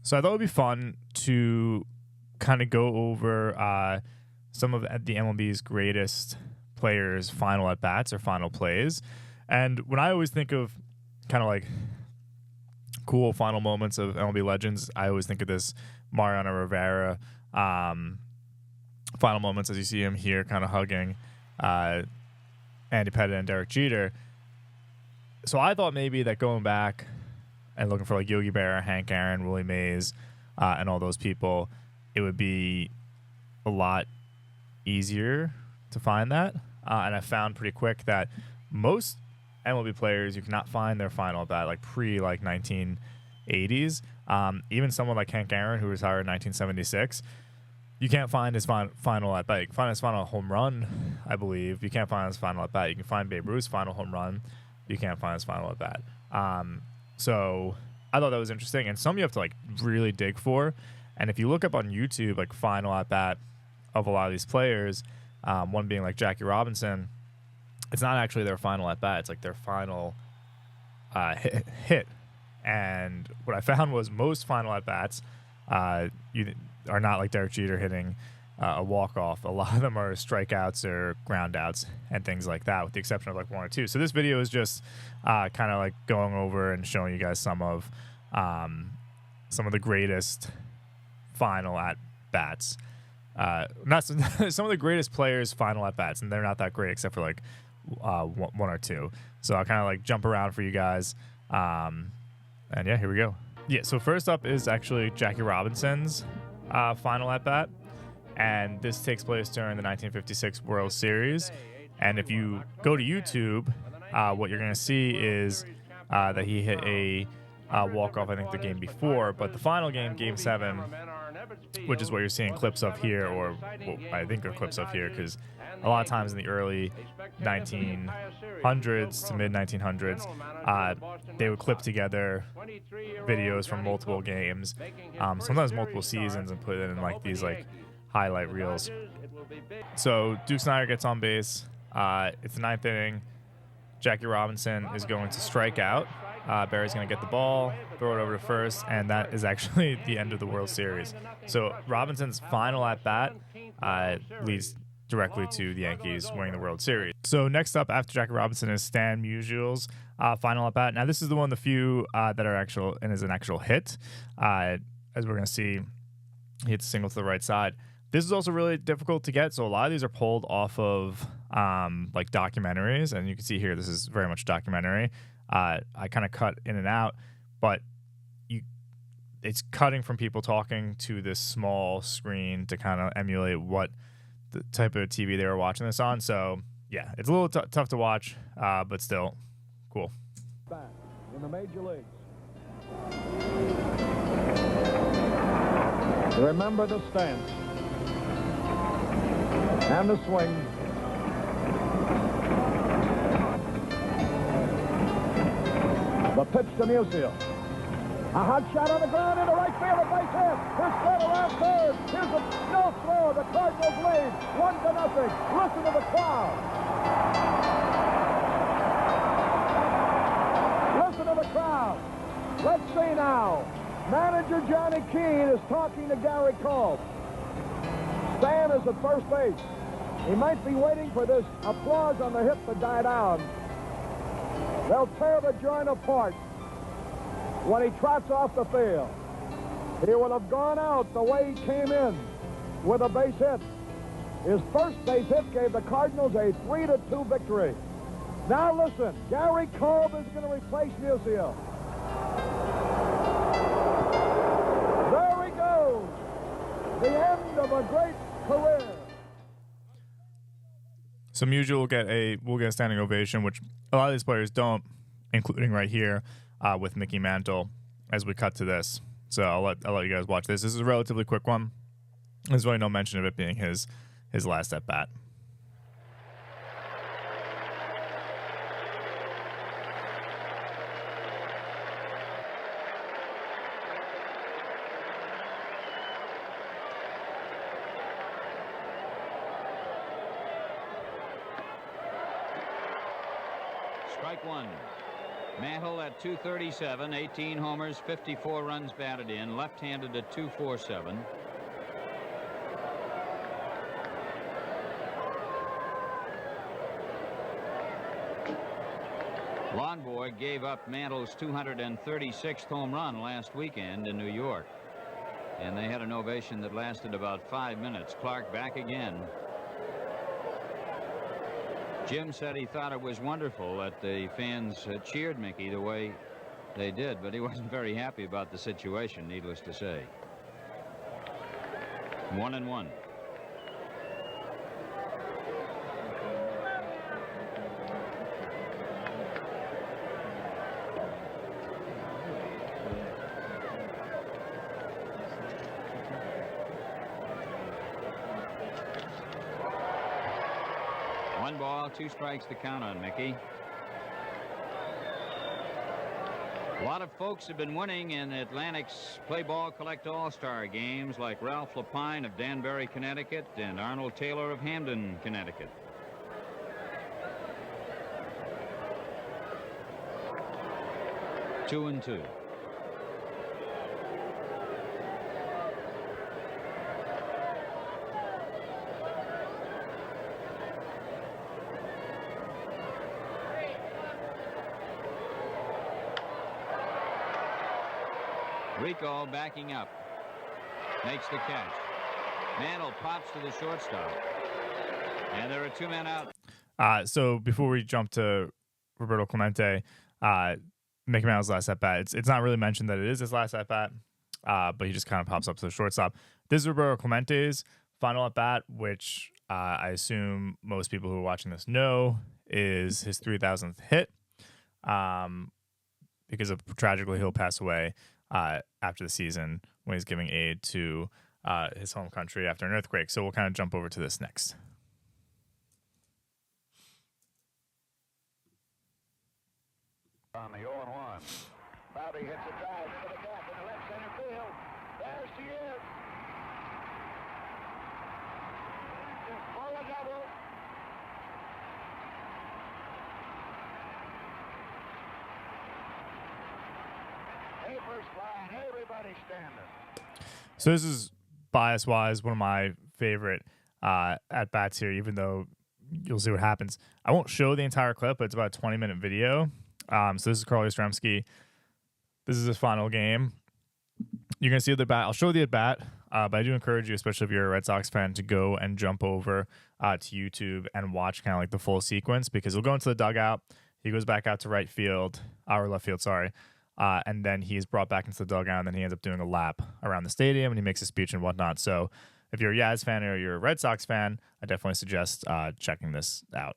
So I thought it would be fun to kind of go over some of the MLB's greatest players' final at-bats or final plays. And when I always think of kind of like cool final moments of MLB legends, I always think of this Mariano Rivera final moments as you see him here kind of hugging Andy Pettitte and Derek Jeter. So I thought maybe that going back and looking for like Yogi Berra, Hank Aaron, Willie Mays, and all those people, it would be a lot easier to find that. And I found pretty quick that most MLB players, you cannot find their final at bat, like pre like 1980s. Even someone like Hank Aaron, who retired in 1976, you can't find his final at bat. You can find his final home run, I believe. You can't find his final at bat. You can find Babe Ruth's final home run. You can't find his final at bat. So I thought that was interesting, and some you have to like really dig for. And if you look up on YouTube, like final at bat of a lot of these players, one being like Jackie Robinson, it's not actually their final at bat. It's like their final hit. And what I found was most final at bats you are not like Derek Jeter hitting a walk-off. A lot of them are strikeouts or ground-outs and things like that, with the exception of like one or two. So this video is just kind of like going over and showing you guys some of the greatest final at-bats. Not some of the greatest players' final at-bats, and they're not that great except for like one or two. So I'll kind of like jump around for you guys. And yeah, here we go. Yeah, so first up is actually Jackie Robinson's final at-bat. And this takes place during the 1956 World Series. And if you go to YouTube, what you're going to see is that he hit a walk-off, I think, the game before. But the final game, Game 7, which is what you're seeing clips of here, or what I think are clips of here, because a lot of times in the early 1900s to mid-1900s, they would clip together videos from multiple games, sometimes multiple seasons, and put it in like these like highlight reels. So Duke Snider gets on base. It's the ninth inning. Jackie Robinson is going to strike out. Barry's going to get the ball, throw it over to first, and that is actually the end of the World Series. So Robinson's final at-bat leads directly to the Yankees winning the World Series. So next up after Jackie Robinson is Stan Musial's final at-bat. Now this is the one of the few that are actual and is an actual hit. As we're going to see, he hits a single to the right side. This is also really difficult to get, so a lot of these are pulled off of like documentaries, and you can see here this is very much documentary. I kind of cut in and out, but it's cutting from people talking to this small screen to kind of emulate what the type of TV they were watching this on. So yeah, it's a little tough to watch, but still cool. Back in the major leagues. Remember the stance and the swing. The pitch to Musial. A hot shot on the ground into right field, a base hit. Here's spread around third. Here's a no throw. The Cardinals lead 1-0. Listen to the crowd. Listen to the crowd. Let's see now. Manager Johnny Keane is talking to Gary Cole. Stan is at first base. He might be waiting for this applause on the hip to die down. They'll tear the joint apart when he trots off the field. He will have gone out the way he came in with a base hit. His first base hit gave the Cardinals a 3-2 victory. Now listen, Gary Cole is going to replace Musial. There he goes. The end of a great career. So Musial will get a standing ovation, which a lot of these players don't, including right here with Mickey Mantle. As we cut to this, so I'll let you guys watch this. This is a relatively quick one. There's really no mention of it being his last at bat. Strike one. Mantle at 237, 18 homers, 54 runs batted in, left-handed at 247. Lonborg gave up Mantle's 236th home run last weekend in New York, and they had an ovation that lasted about 5 minutes. Clark back again. Jim said he thought it was wonderful that the fans cheered Mickey the way they did, but he wasn't very happy about the situation, needless to say. 1-1. One ball, 2 strikes to count on Mickey. A lot of folks have been winning in Atlantic's Play Ball Collect All-Star games, like Ralph Lapine of Danbury, Connecticut, and Arnold Taylor of Hamden, Connecticut. Two and two. Rico backing up. Makes the catch. Mantle pops to the shortstop. And there are 2 men out. So before we jump to Roberto Clemente, Mickey Mantle's last at bat, it's not really mentioned that it is his last at bat, but he just kind of pops up to the shortstop. This is Roberto Clemente's final at bat, which I assume most people who are watching this know is his 3,000th hit, because tragically he'll pass away after the season when he's giving aid to his home country after an earthquake. So we'll kind of jump over to this next. On the 0-1. Bobby hits a drive into the gap in the left center field. There she is. For a double. Papers flying. Everybody standing. So this is bias-wise one of my favorite at-bats here, even though you'll see what happens. I won't show the entire clip, but it's about a 20-minute video. So this is Carl Yastrzemski. This is his final game. You're going to see the bat. I'll show the at-bat, but I do encourage you, especially if you're a Red Sox fan, to go and jump over to YouTube and watch kind of like the full sequence, because he'll go into the dugout. He goes back out to right field, or left field, sorry. And then he's brought back into the dugout, and then he ends up doing a lap around the stadium, and he makes a speech and whatnot. So if you're a Yaz fan or you're a Red Sox fan, I definitely suggest checking this out.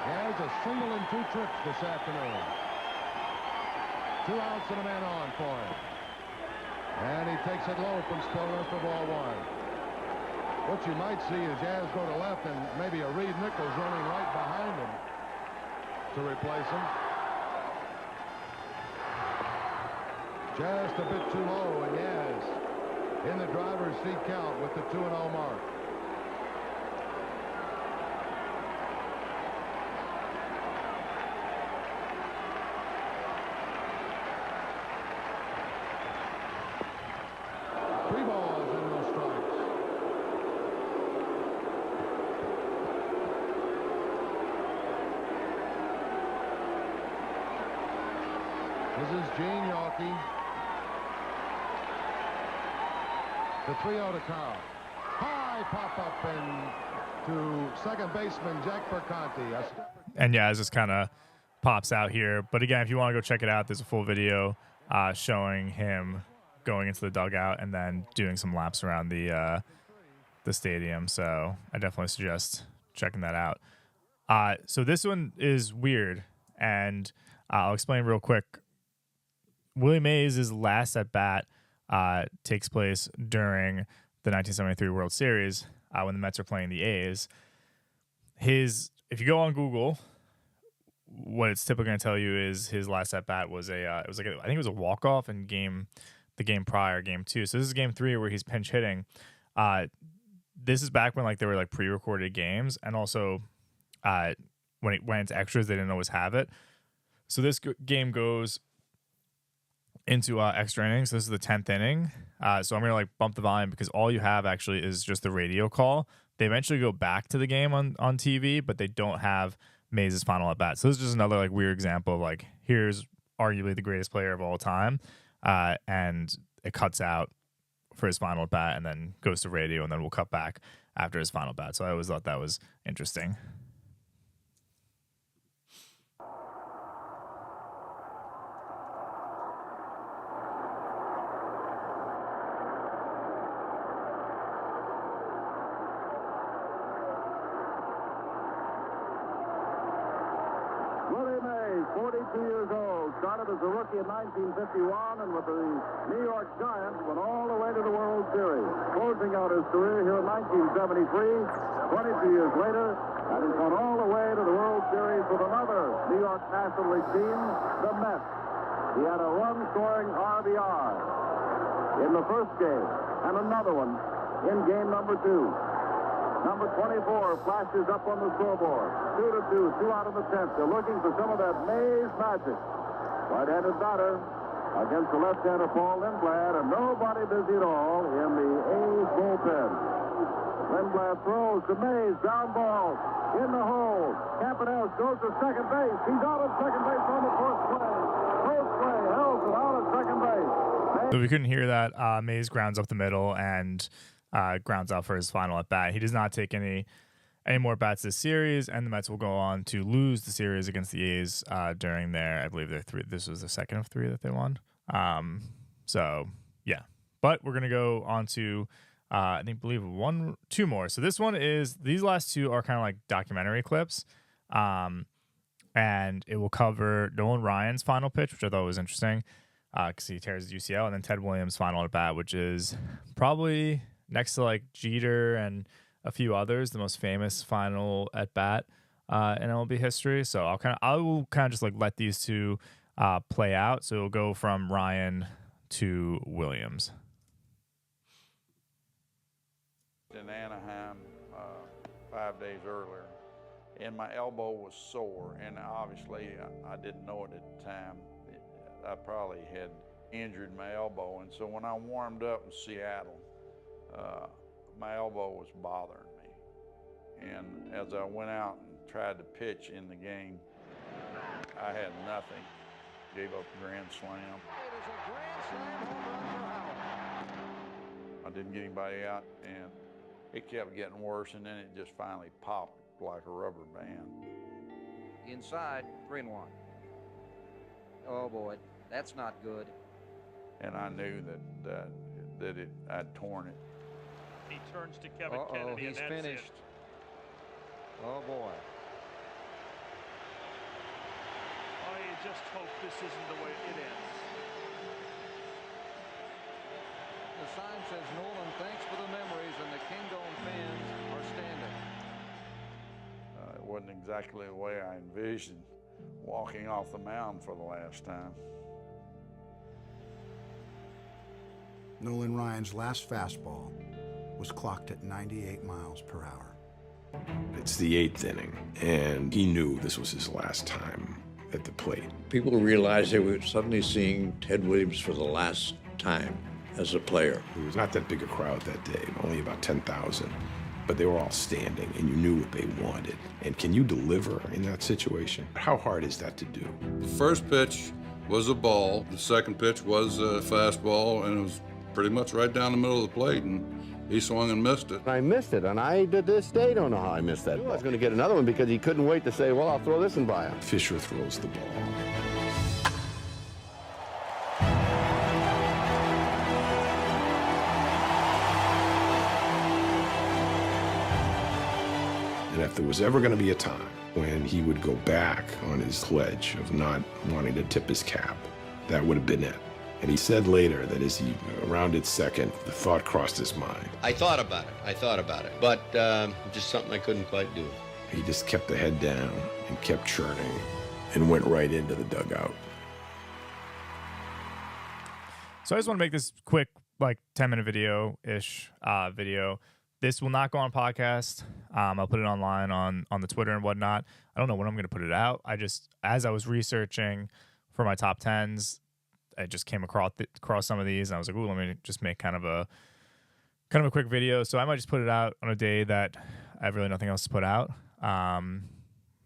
There's a single and 2 trips this afternoon. 2 outs and a man on for him. And he takes it low from Spiller for ball 1. What you might see is Yaz go to left and maybe a Reed Nichols running right behind him to replace him. Just a bit too low, and Yaz in the driver's seat count with the 2-0 mark. This is Gene Yawkey. The 3-0 to Carl. High pop-up and to second baseman Jack Perconti. And yeah, it just kind of pops out here. But again, if you want to go check it out, there's a full video showing him going into the dugout and then doing some laps around the stadium. So I definitely suggest checking that out. So this one is weird, and I'll explain real quick. Willie Mays' last at-bat takes place during the 1973 World Series when the Mets are playing the A's. If you go on Google, what it's typically going to tell you is his last at-bat was I think it was a walk-off in the game prior, game 2. So this is game 3 where he's pinch hitting. This is back when they were pre-recorded games, and also when it went into extras, they didn't always have it. So this game goes into extra innings. This is the 10th inning. So I'm gonna like bump the volume because all you have actually is just the radio call. They eventually go back to the game on TV, but they don't have Mays' final at bat. So this is just another like weird example of like, here's arguably the greatest player of all time, and it cuts out for his final at bat and then goes to radio, and then we'll cut back after his final bat. So I always thought that was interesting. Willie Mays, 42 years old, started as a rookie in 1951 and with the New York Giants went all the way to the World Series, closing out his career here in 1973, 22 years later, and he's gone all the way to the World Series with another New York National League team, the Mets. He had a run-scoring RBI in the first game and another one in game number 2. Number 24 flashes up on the scoreboard. 2-2, 2 out of the 10th. They're looking for some of that Mays magic. Right-handed batter against the left-hander Paul Lindblad, and nobody busy at all in the A's bullpen. Lindblad throws to Mays, ground ball in the hole. Campanelli goes to second base. He's out at second base on the first play. First play, Hells it out at second base. So if you couldn't hear that, Mays grounds up the middle and grounds out for his final at bat. He does not take any more bats this series, and the Mets will go on to lose the series against the A's during their, I believe, this was the second of 3 that they won. So yeah, but we're gonna go on to I believe 2 more. So this one is, these last 2 are kind of like documentary clips, and it will cover Nolan Ryan's final pitch, which I thought was interesting because he tears his UCL, and then Ted Williams' final at bat, which is probably next to like Jeter and a few others, the most famous final at bat in MLB history. So I will kind of just like let these 2 play out. So it'll go from Ryan to Williams. In Anaheim 5 days earlier, and my elbow was sore, and obviously I didn't know it at the time. I probably had injured my elbow, and so when I warmed up in Seattle, my elbow was bothering me, and as I went out and tried to pitch in the game, I had nothing. Gave up a grand slam. It is a grand slam home run for Howard. I didn't get anybody out, and it kept getting worse, and then it just finally popped like a rubber band. Inside, 3-1. Oh boy, that's not good. And I knew that I'd torn it. He turns to Kevin Kennedy, he's and that's finished. It. Oh boy. Oh, you just hope this isn't the way it ends. The sign says Nolan, thanks for the memories, and the Kingdom fans are standing. It wasn't exactly the way I envisioned walking off the mound for the last time. Nolan Ryan's last fastball was clocked at 98 miles per hour. It's the 8th inning, and he knew this was his last time at the plate. People realized they were suddenly seeing Ted Williams for the last time as a player. It was not that big a crowd that day, only about 10,000, but they were all standing, and you knew what they wanted. And can you deliver in that situation? How hard is that to do? The first pitch was a ball. The second pitch was a fastball, and it was pretty much right down the middle of the plate, and he swung and missed it. I missed it, and I to this day don't know how I missed that ball. I was going to get another one because he couldn't wait to say, well, I'll throw this one by him. Fisher throws the ball. And if there was ever going to be a time when he would go back on his pledge of not wanting to tip his cap, that would have been it. And he said later that as he rounded second, the thought crossed his mind. I thought about it, but just something I couldn't quite do. He just kept the head down and kept churning and went right into the dugout. So I just want to make this quick, like 10-minute video-ish video this will not go on podcast. I'll put it online on the Twitter and whatnot. I don't know when I'm going to put it out. As I was researching for my top 10s, I just came across some of these, and I was like, ooh, let me just make kind of a quick video. So I might just put it out on a day that I have really nothing else to put out.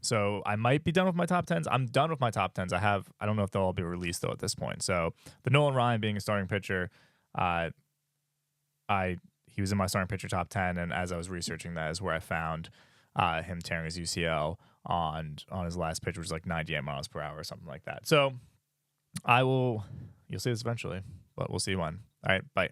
So I might be done with my top 10s. I'm done with my top 10s. I don't know if they'll all be released though at this point. So the Nolan Ryan being a starting pitcher, he was in my starting pitcher top 10, and as I was researching that is where I found him tearing his UCL on his last pitch, which was like 98 miles per hour or something like that. So you'll see this eventually, but we'll see when. All right, bye.